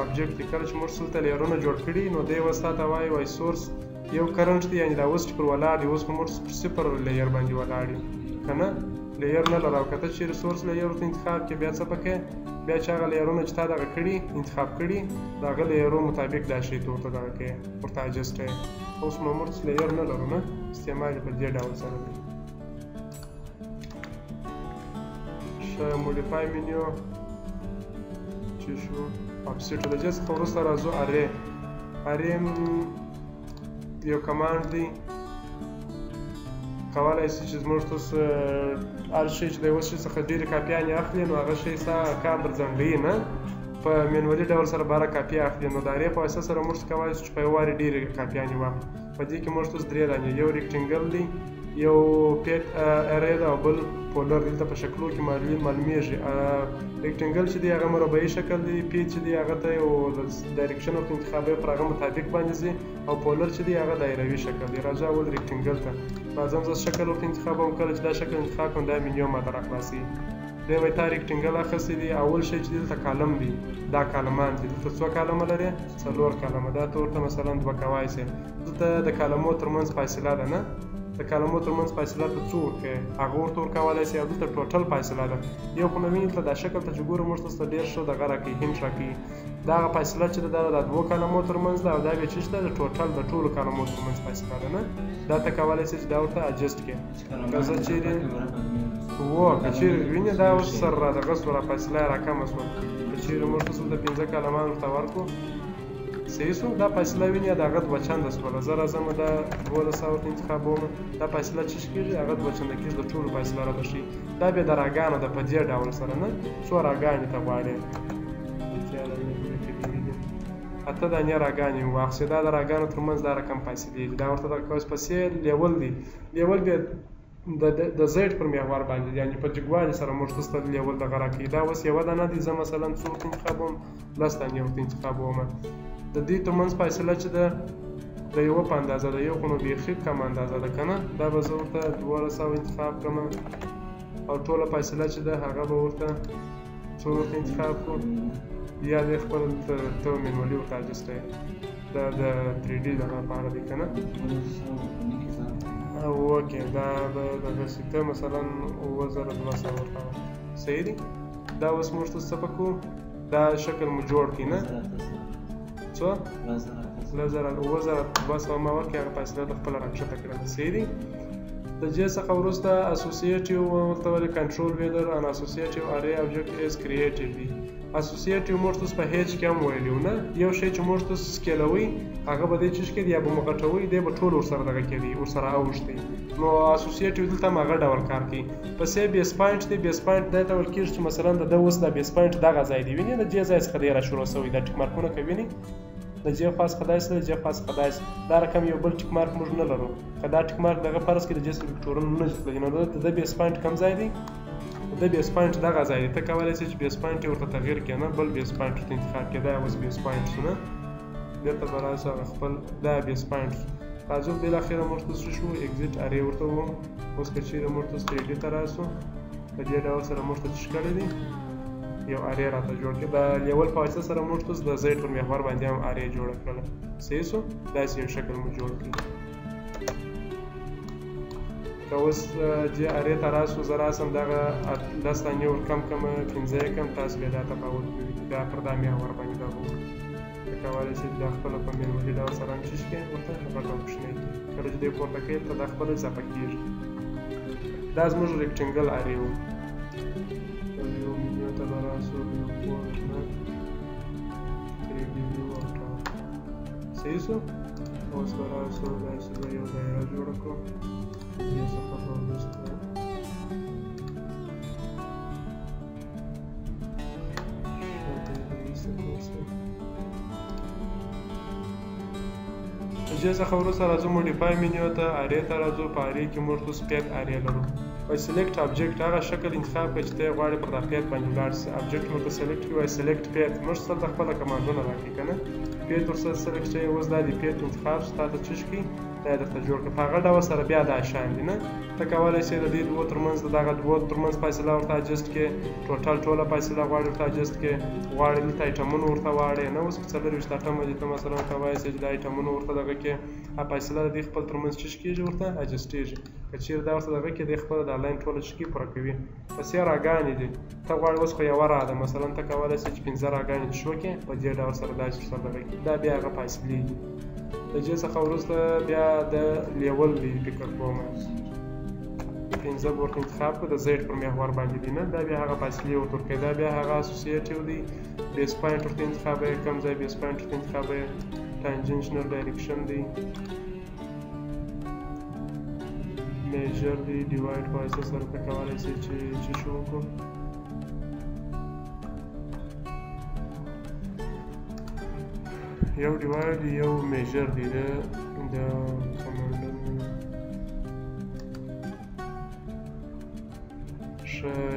ابجیکټ دی. کله چې موږ دلته لییرونه جوړ کړي نو دی اوس تا ته وایي وایي سورس یو کرنټ دی یعنې دا اوس چې پر ولاړ دی اوس خو موږ پر صفر لییر باندې ولاړ یو که نه لییر نه لرو او که ته چیرې سورس لییر ورته انتخاب کړې بیا څه پکې بیا چې هغه لییرونه چې تا دغه کړي انتخاب کړي د هغه لییرو مطابق دا شی ته ورته دغه کوې ورته اجسټ کوې. اوس نو موږ لییر نه لرو نه استعمال یې په دې ډول سره دی. موډیفای منیو چې شو افسیټ د دې څخه وروسته راځو ارې یو کمانډ دی کولی شي چې زموږ تاسو هر شی چې د یوه شي څخه ډېرې کاپیانې اخلي نو هغه شی ستا کار در ځنډوي نه په مینولي ډول سره باره کاپي اخلي نو د ارې په واسطه سره موږ کولی شو چې په یو وارې ډېرې کاپیانې واخلو. په دې کې موږ تاسو 3 دانې یو ریکټینګل دی یو پیټ ارې ده او بل پولر دلته په شکلو کې معلومیږي. ریکټینګل چې دی هغه مربعي شکل دی پیټ چې دی هغه ته یو ډایرکشن ورته انتخابوي پر هغه مطابق باندې ځي او پولر چې دی هغه دایروي شکل دی. راځو اول ریکټینګل ته راځم زه شکل ورته انتخابوم کله چې دا شکل انتخاب کړم دا منیو ماته راخلاصي دی وایي تا ریکټینګل اخیستی دی اول شی چې دلته کالم دی دا کالمان دي دلته څو کالمه لري 4 کالمه دا ته ورته مثلا 2 کوای شي دلته د کالمو ترمنځ فاصله ده نه د کالمو ترمنځ فاصله ته څو ورکوې هغه ورته ورکولی شي او دلته ټوټل فاصله ده یو خو نو ویني دلته دا شکل ته چې ګورو موږ تاسو ته ډېر ښه دغه راکوي هینټ راکوي دا هغه فاصله چې ده دا د 2 کالمو ترمنځ ده او دا بیا چې شته د ټوټل د ټولو کالمو ترمنځ فاصله ده نه دا ته کولی شي چې دا ورته اجسټ کړې که زه چیرې که چیرې وینې دا اوس سره دغه شوه فاصله یې راکمه شوه که چیرې موږ تاسو ته 15 کالمان ورته ورکړو صحیح شو دا فاصله ویني د هغه 2 چنده شوله زه راځم دا 1200 ورته انتخابوم دا فاصله چې کېږي هغه 2 چنده کېږي د ټولو فاصله راته ښیي دا بیا د راګانو ده په دې ډول سره نه څو راګانې ته غواړې 8 دانې راګانې واخیستې دا د راګانو ترمنځ دا رقم فاصلې دي دا ورته دغه کوس پسې لیول دی لیول بیا د زیډ پر محور باندې یعنې په جګوالي سره موږ ته لیول دغه راکوي. دا اوس یوه دانه دی، زه مثلا څو ورته انتخابوم؟ 10 دانې ورته انتخابوم. د دې ترمنځ فاصله چې ده د یوه په اندازه ده، یو خو نو بیخي کم اندازه ده که نه، دا به زه ورته 1200 انتخاب کړم او ټوله فاصله چې ده هغه به ورته څو ورته انتخاب کړو؟ یا دې خپل ته مینولي ورته اجسټ کوې. دا د 3D دغه لپاره دی که نه. اوکې دا به دغسې ته مثلا 9200 ورته صحیح دی. دا اوس موږ ته څه پکو؟ دا شکل مو جوړ کړي نه څو؟ 9200 ما ورکړې، هغه فاصله د خپله راکښته کړه. صحیح دی. د دې څخه وروسته اسوسییټیو ورته ولې کنټرول ویدر ان اسوسییټیو ارې آبجیکټ از کریټیډ دی. اسوسییټیو موږ ته په هیچ کې هم ویلي وو نه، یو شی چې موږ ته سکیلوي هغه به دې چیز کېدي یا به مو غټوي، دی به ټول ورسره دغه کېدي، ورسره اوښتي. نو اسوسییټیو دلته هم هغه ډول کار کوي. پسې بیس پاینټ دی. بیس پاینټ دی ته ویل کېږي چې مثلا د ده اوس دا بیس پاینټ دغه ځای دی، وینې د دې ځای څخه دی راشروع شوی. دا ټیک مارکونه که وینې د جې خوا څخه داسې د جې خوا څخه داسې، دا رقم یو بل ټیک مارک موږ نه لرو. که دا ټیک مارک دغه فرض کړي د جې سلکټورونه نه ځي، نو د ده بیس پاینټ کوم ځای دی؟ د بیس پاینټ دغه ځای دی. ته کولی شې چې بیس پاینټ یې ورته تغییر کړې نه، بل بیس پاینټ ورته انتخاب کړې. دا اوس بیس پاینټ شو نه، بېرته به راشو هغه خپل دا بیس پاینټ شو. راځو بالاخره موږ ته څه شو؟ اګزیټ ارې ورته ووم. اوس که چېرې موږ ته 3D ته راشو، په دې ډول سره موږ ته څه ښکلی دی؟ یو ارې راته جوړ کړي. د لیول په واسطه سره موږ ته د زیډ پر محور باندې هم ارې جوړه کړله. صحیح شو؟ داسې یو شکل مو جوړ کړي. که اوس دې ارې ته راشو، زه راسم دغه 10 دانې ور کم کړم، 15 یې کړم، تاسو بیا دا تفاوت وګورئ. دا پر دا محور باندې دا وګورئ. ته کولی شئ چې دا خپله په مینولي ډول سره هم چیز کړئ، ورته غټ او کوچنی کړئ. کله چې دې پورته کوئ ته دا خپله اضافه کېږي. دا زموږ ریکټینګل ارې و. صحیح شو؟ اوس به راشو داسې به یو دایره جوړه کړو. دې څخه به وروسته دې څخه وروسته راځو موډیفای منیو ته، ارې ته راځو. په ارې کې موږ ته سپیک ارې لرو. وایي سلیکټ آبجیکټ، هغه شکل انتخاب کړئ چې ته یې غواړې پر دا پیت باندې ولاړ شي. آبجیکټ ورته سلیکټ کړي، وایي سلیکټ پیت. موږ دلته خپله کمانډونه راکړي که نه، پیت ورسره سلیکټ شوی. اوس دا د پیت انتخاب شو، تا ته څه کړي؟ دا یې درته جوړ کړه. په هغه ډول سره بیا دا شیان دي نه. ته کولی شې د دې دوو ترمنځ د دغه دوو ترمنځ فاصله ورته اجسټ کړې، ټوټله فاصله غواړې ورته اجسټ کړې، غواړې دلته ایټمونه ورته واړې نه. اوس په 24 اټمه دي، ته مثلا کولی شې چې دا ایټمونه ورته دغه کړې، فاصله د دې خپل ترمنځ څه کېږي؟ ورته اجسټېږي. که چېرې دا ورته دغه کړې، دی خپله دا لاین ټوله څه کړي؟ پوره کوي. پسې راګانې دي. ته غواړې اوس خو یوه را ده، مثلا ته کولی شې چې 15 راګانې دې شو کړې، په دې ډول سره داسې سره دغه کړي. دا بیا هغه فاصلې دي. د دې څخه وروسته بیا د لیول دی فکر کوم 15 ورته انتخاب کړو، د زیډ پر محور باندې دی نه. دا بیا هغه فاصلې ورته ورکوي. دا بیا هغه اسوسییټیو دی. بیس پاینټ ورته انتخابوي، کوم ځای بیس پاینټ ورته انتخابوي. ټانجنشنل ډایرکشن دی، میجر دی، ډیوایډ په واسطه سره ته کولی شئ چې څه شی وکړو؟ یو ډیوایډ یو میجر دی. د کمانډونو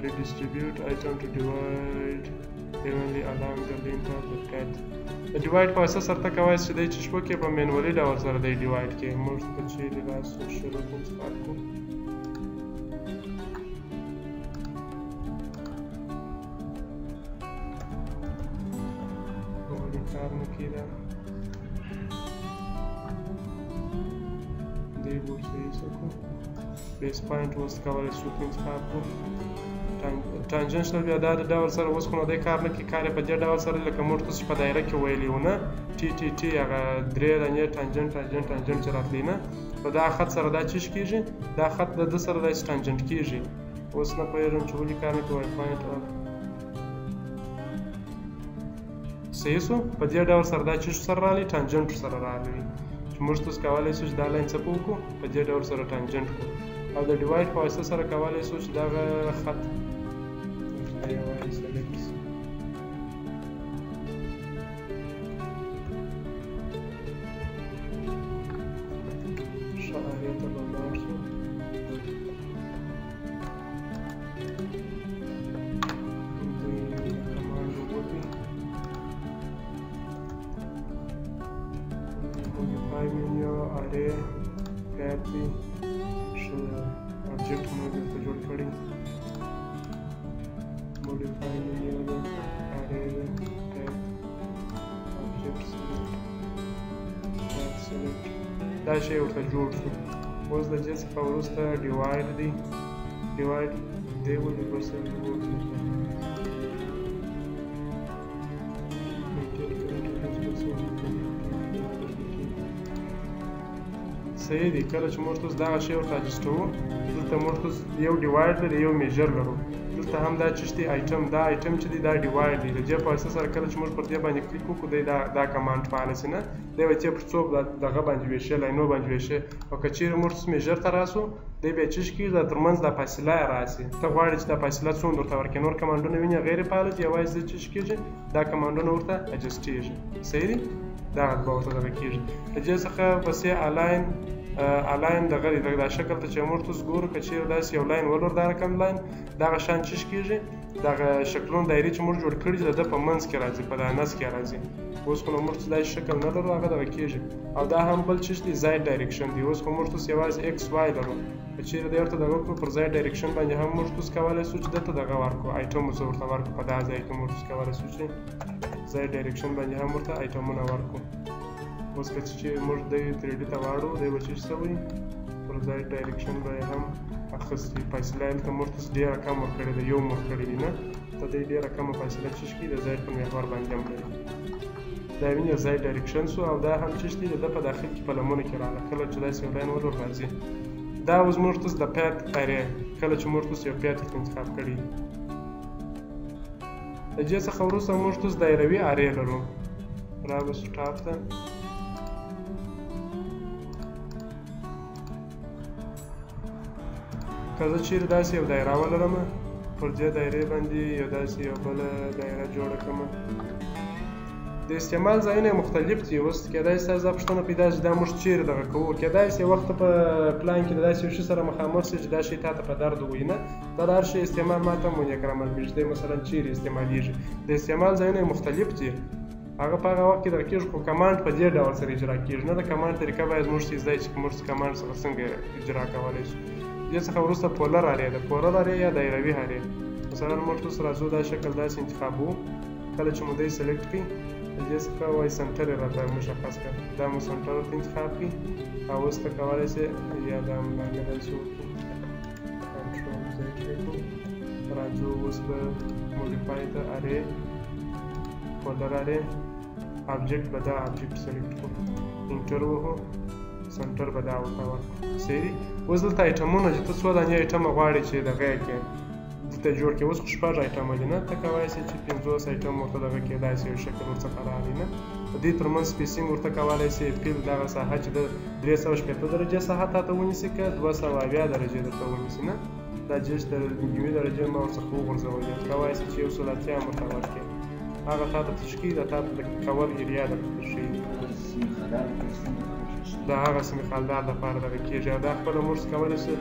redistribute item to divide evenly along the length of the path. د ډیوایډ په واسطه سره ته کولی شې دی چې شپو کې په مینولي ډول سره دی ډیوایډ کړې. موږ که چېرې راسو شروع انتخاب کړو، ولې کار نه کېده؟ دی به ورته ایسه کړو. بیس پاینټ اوس کولی شو انتخاب کړو. ټانجنشنل بیا دا د ډول سره اوس خو نو دی کار نه کوي. کار یې په دې ډول سره لکه موږ تاسو په دایره کې ویلي وو نه، ټي ټي ټي هغه 3 دانې ټانجنټ چې راتلی نه، په دا خط سره دا چیش کېږي، دا خط د ده سره داسې ټانجنټ کېږي. اوس نه پوهېږم چې ولې کار نه کوي. وای پاینټ صحیح شو؟ په دې ډول سره دا چیش سره راغلی، ټانجنټ سره راغلی چې موږ تاسو کولی شو چې دا لاین څه وکړو؟ په دې ډول سره ټانجنټ کړو. او د ډیوایډ په واسطه سره کولی شو چې دغه خط یوازې سلیکټ شي. ښه ارې ته به ولاړ شو. منیو ارې پیپ دی ښه آبجیکټ مو دلته جوړ کړی موډیفای منیو ده ارې ده پیپ آبجیکټ سلیکټ دا شی ورته جوړ شو اوس د دې څخه وروسته ډیوایډ دی ډیوایډ دی ولې پرسنټ صحیح دی کله چې موږ تاسو دغه شی ورته اجسټوو دلته موږ تاسو یو ډیوایډ لري یو میجر لرو دلته هم دا چې دی آیټم دا آیټم چې دی دا ډیوایډ دی د دې په اساس سره کله چې موږ پر دې باندې کلیک وکړو دی دا کمانډ فعال شي نه دی به چې پر څوک دغه باندې ویشي لاینو باندې ویشي او که چیرې موږ میجر ته راسو دی بیا چې کېږي دا ترمنځ دا فاصله راسي ته غواړې چې دا فاصله څومره درته ورکړي نور کمانډونه وینې غیر فعال دي یوازې د چې کېږي دا کمانډونه ورته اجسټېږي صحیح دی دغه به ورته دغه کېږي د دې څخه پسې الاین دغه دی دا شکل ته چې موږ تاسو ګورو که چیرې داسې یو لاین ولور دا رقم لاین دغه شان چې کېږي دغه شکلونه دایرې چې موږ جوړ کړي دي د ده په منځ کې راځي په دا نس کې راځي اوس خو نو موږ داسې شکل نه لرو هغه دغه کېږي او دا هم بل چې دی زاید ډایرکشن دی اوس خو موږ تاسو یوازې ایکس وای لرو که چیرې دی ورته دغه کړو پر زاید ډایرکشن باندې هم موږ تاسو کولی شو چې دته دغه ورکړو آیټم څه ورته ورکړو په دا ځای کې موږ تاسو کولی شو چې زاید ډایرکشن باندې هم ورته آیټمونه ورکړو اوس که چې موږ د 3D ته واړو دی به چې شوی پر ځای ډایرکشن به یې هم اخیستي فاصله یې دلته موږ تاسو ډېره کم ورکړې ده یو مو ورکړې دي نه ته دی ډېره کمه فاصله چې کړي د زاید په محور باندې هم لري دا وینې زاید ډایرکشن سو او دا هم چې دی د ده په داخل کې په لمنو کې راغله کله چې داسې یو لاین ولور راځي دا اوس موږ تاسو د پیت ارې کله چې موږ تاسو یو پیت انتخاب کړي د دې څخه وروسته موږ تاسو دایروي ارې لرو رابسو ټاپ ته که زه چیرې داسې یو دایره ولرم پر دې دایرې باندې یو داسې یو بله دایره جوړه کړم د استعمال ځایونه مختلف دي اوس کیدای شي تاسو پوښتنه پیدا شي دا موږ چیرې دغه کوو کیدای شي وخت په پلان کې د داسې یو شي سره مخامخ شي چې دا شی تاته په درد ووایي نه دا د هر شي استعمال ماته مونیه کرامل کېږي دی مثلا چیرې استعمالیږي د استعمال ځایونه مختلف دي هغه په هغه وخت کې دغه کېږي خو کمانډ په دې ډول سره اجرا کېږي نه د کمانډ طریقه باید موږ چې زده چې موږ کمانډ سره څنګه اجرا کولی شو دې څخه وروسته پولر ارې ده پولر ارې یا دایروي ارې مثلا موږ تاسو راځو دا شکل داسې انتخابو کله چې مو دی سلیکټ کړئ د دې څخه وایي سنټر یې راته مشخص کړه دا مو سنټر ورته انتخاب کړئ او اوس ته کولی شئ یا دا هم لاندې داسې وکړو کنټرول زیډ کړو راځو اوس به موډیفای ته ارې فولډر ارې آبجیکټ به دا آبجیکټ سلیکټ کړو انټر وهو سنټر به دا ورته ورکړو صحیح دي اوس دلته آیټمونه چې ته څو دانې آیټمه غواړې چې دغه یې کړې دلته جوړ کړې اوس خو شپږ آیټمه دي نه ته کولی شې چې 50 آیټم ورته دغه کړې داسې یو شکل ورڅخه راغلی نه د دې ترمنځ سپیسینګ ورته کولی شې فیل دغه ساحه چې د 360 درجې ساحه تاته ونیسي که 270 درجې درته ونیسي نه دا جسټ د نیمې درجې ما ورڅخه وغورځولې کولی شې چې یو سل اتیا هم ورته ورکړې هغه تاته تشکیل د تاته د کول ایریا درته ښیي د هغه سیمې خالدار دپاره دغه کېږي او دا خپله موږ کولی شو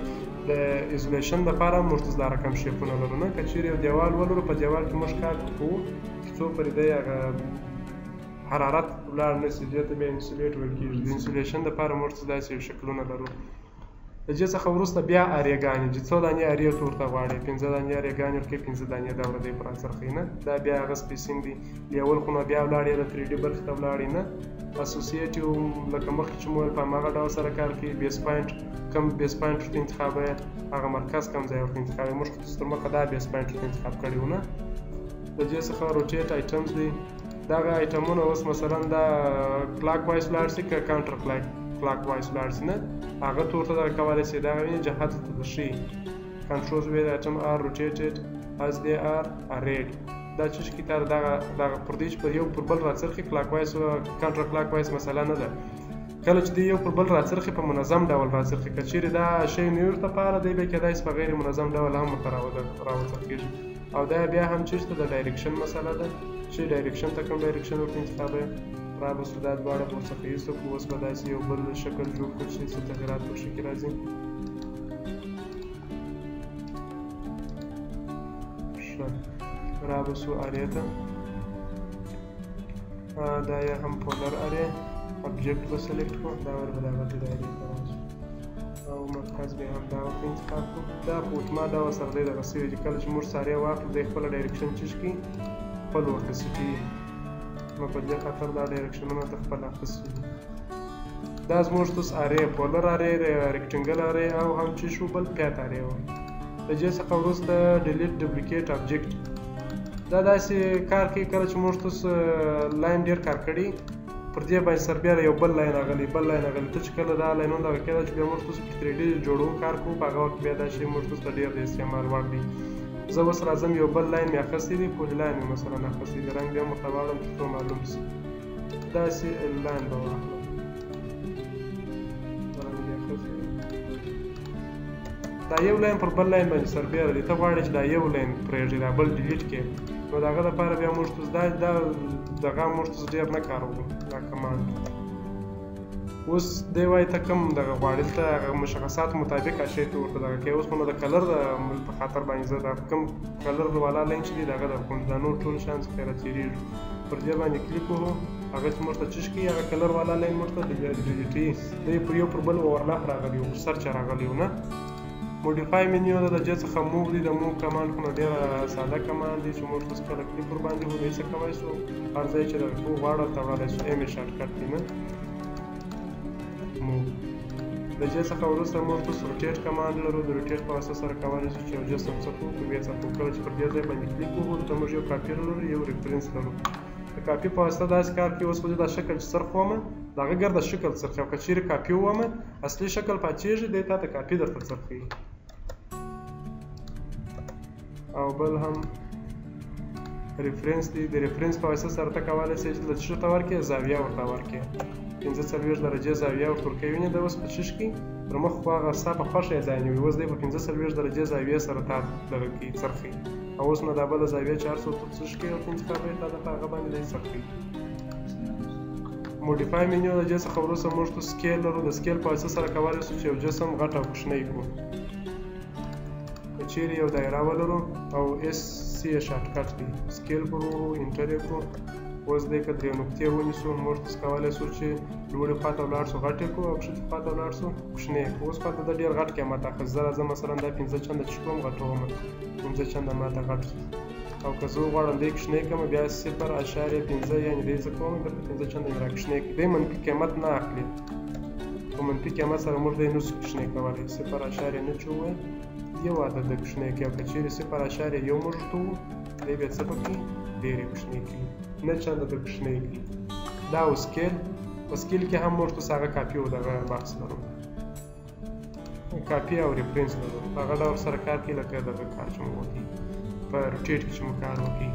د ایزولیشن دپاره هم موږ دا رقم شیپونه لرو نه که چیرې یو دیوال ولرو په دیوال کې موږ کار کوو تر څو پرې دی هغه حرارت ولاړ نه شي دې ته بیا انسولیټ ویل کېږي د انسولیشن دپاره موږ داسې یو شکلونه لرو د دې څخه وروسته بیا اریګانې چې څو دانې اریې ته ورته غواړې 15 دانې اریګانې ورکوې 15 دانې دوره دی پر څرخوي نه دا بیا هغه سپیسینګ دی لیول خو نو بیا ولاړې د 3D برخې ته ولاړې نه اسوسییټیو لکه مخکې چې مو په هماغه ډول سره کار کوي بیس پوینټ کم بیس پوینټ ورته انتخابوې هغه مرکز کم ځای ورته انتخابوې موږ خو تر مخه دا بیس پوینټ ورته انتخاب کړي وو نه د دې څخه روټیټ آیټمز دی دغه آیټمونه اوس مثلا دا کلاک وایز ولاړ شي که کاونټر کلاک وایز ولاړ شي نه هغه ته ورته دغه کولی شي دغه وینې جهت ته درښیي کنټرول ویل آیټم آر روټیټډ as they are arrayed دا چې کی تر دغه پر دې چې پر یو پر بل راڅرخي کلاک وایز او کاونټر کلاک وایز مسله نه ده کله چې دی یو پر بل راڅرخي په منظم ډول راڅرخي که چیرې دا شی نه ورته لپاره دی بیا کېدای شي په غیر منظم ډول هم ورته راوڅرخېږي او دا بیا هم چېرته د ډایرکشن مسله ده چې ډایرکشن ته کوم ډایرکشن ورته انتخابوې رابسو دا دواړه به ورڅخه ایسته کړو اوس به داسې یو بل شکل جوړ کړو چې څه تغیرات پکښې کې راځي ښه رابسو ارې ته دا یا هم پولر ارې او object به سلیکټ کړو دا ور به دغه دایرې ته راشو او مرکز بیا هم دا ورته انتخاب کړو دا په اتومات ډول سره دی دغه سوي چې کله چې موږ ساری واخلو دی خپله ډایرکشن چیز کړي خپل ورته سټي نو په دې خاطر دا ډایرکشنونه ته خپل اخیستي دي دا زموږ توس ارې پولر ارې ریکټنګل ارې او هم چې شو بل پیات ارې و د دې څخه وروسته ډیلیټ ډوپلیکیټ ابجیکټ دا داسې کار کوي کله چې موږ توس لاین ډېر کار کړي پر دې باندې سر بیا یو بل لاین راغلی ته چې کله دا لاینونه دغه کېده چې بیا موږ توس په 3D جوړو کار کوو په هغه وخت بیا دا شی موږ توس ته ډېر د استعمال وړ دی زه اوس راځم یو بل لاین مې اخیستی دی پولي لاین مې مثلا اخیستی دی رنګ بیا هم ورته واړم تر څو معلوم شي داسې لاین به واخلم دا یو لاین پر بل لاین باندې سربیره دی ته غواړې چې دا یو لاین پرېږدې دا بل ډیلیټ کړې نو د هغه دپاره بیا موږ توس دغه موږ توس ډېر نه کاروو دا کمانډ اوس دی وایي ته کوم دغه غواړې دلته هغه مشخصاتو مطابق هغه شی ته ورته دغه کوې اوس خو نو د کلر په خاطر باندې زه دا کوم کلر والا لاین چې دی د هغه درکوم دا نور ټول شیان څخه یې راتېرېږي پر دې باندې کلیک وکړو هغه چې موږ ته چش کړي هغه کلر والا لاین موږ ته ډیلیټوي دی پر یو پر بل اوورلاپ راغلی و سرچ راغلی و نه موډیفای منیو ده د دې څخه موو دی د موو کمانډ خو نو ډېره ساده کمانډ دی چې موږ اوس کله کلیک ورباندې وکړو څه کولی شو هر ځای چې دغه کوو غواړه ورته وړلی شو ایم یې شارټکټ دی نه موو د دې څخه وروسته موږ اوس روټیټ کمانډ لرو د روټیټ په واسطه سره کولی شو چې یو جسم څپو کړو بیا څپو کله چې پر دې ځای باندې کلیک وکړو دلته موږ یو کاپي لرو یو ریفرنس لرو د کاپي په واسطه داسې کار کوي اوس خو زه دا شکل چې څرخومه د هغه ګرده شکل څرخي او که چیرې کاپي وومه اصلي شکل پاتېږي دی تا ته کاپي درته څرخوي او بل هم ریفرنس دی د ریفرنس په واسطه سره ته کولی شې چې څه ته ورکړې زاویه ورته ورکړې 45 درجې زاویه ورته ورکوي وینې دا اوس په چش کې پر مخ خو هغه ستا په خوښه یې ځای نیوي اوس دی په 45 درجې زاویې سره تا دغه کوي څرخي او اوس نو دا بله زاویه چې هر څوک ته چش کوي ورته انتخاب یې تا په هغه باندې دی څرخي موډیفای منیو د دې څخه وروسته موږ ته سکیل لرو د سکیل په واسطه سره کولی شو چې یو جسم غټ او کوچنی کړو که چیرې یو دایره ولرو او اس سی یې شارټکټ دی سکیل پر وړو انټر یې کړو اوس دی که درې نقطې ونیسو موږ تاسو کولی شو چې لوړې خواته ولاړ شو غټ یې کړو او ښکته خواته ولاړ شو کوچنی یې کړو اوس خواته د ډېر غټ قیمت اخیست زه راځم مثلا دا 15 چنده چې کوم غټوم 15 چنده ماته غټ او که زه وغواړم دی کوچنی کړم بیا 0.5 یعنې دی زه کوم درته 15 چنده یې را کوچنی کړي دی منفي قیمت نه اخلي په منفي قیمت سره موږ دی نشو کوچنی کولی 0.9 چې ووایي یو عدد د کوچنی کوي او که چیرې 0.1 موږ ورته ووایو دی بیا څه پکې ډېرې کوچنی کوي نه چنده د کوچنی کوي دا او سکیل په سکیل کې هم موږ تاسو هغه کاپي او دغه بحث لرو کاپي او ریفرنس لرو په هغه ډول سره کار کوي لکه دغه کار چې موږ وکړي په روټیټ کې چې موږ کار وکړي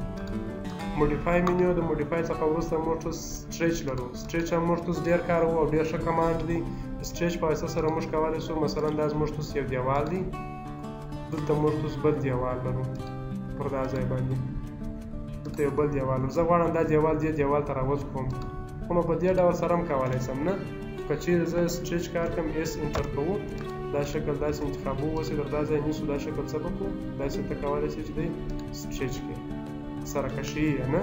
موډیفای منیو د موډیفای څخه وروسته موږ سټریچ لرو سټریچ هم موږ ډېر کاروو او ډېر ښه کمانډ دی سټریچ په واسطه سره موږ کولی شو مثلا دا زموږ یو دیوال دی دلته موږ بل دیوال لرو پر دا ځای باندې دلته یو بل دیوال زه غواړم دا دیوال دې دیوال ته راوځ کړم خو نو په دې ډول سره هم کولی شم نه که چیرې زه سټریچ کار کوم ایس انټر کوو دا شکل داسې انتخابو اوسې در دا ځای نیسو دا شکل څه وکړو داسې ته کولی شې چې دی سټریچ کړې سره کشي یې نه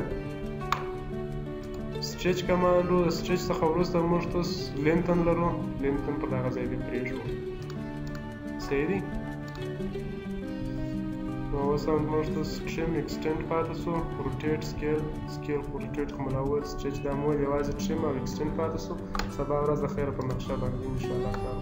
سټریچ کمانډ د سټریچ څخه وروسته موږ تاسو لینتن لرو لینتن په دغه ځای کې پرېږدو صحیح دی نو اوس هم موږ تاسو ټریم ایکسټینډ پاتې شو روټیټ سکیل خو روټیټ خو ملاول سټریچ دا مو یوازې ټریم او ایکسټینډ پاتې شو سبا ورځ د خیره په نقشه باندې انشاءالله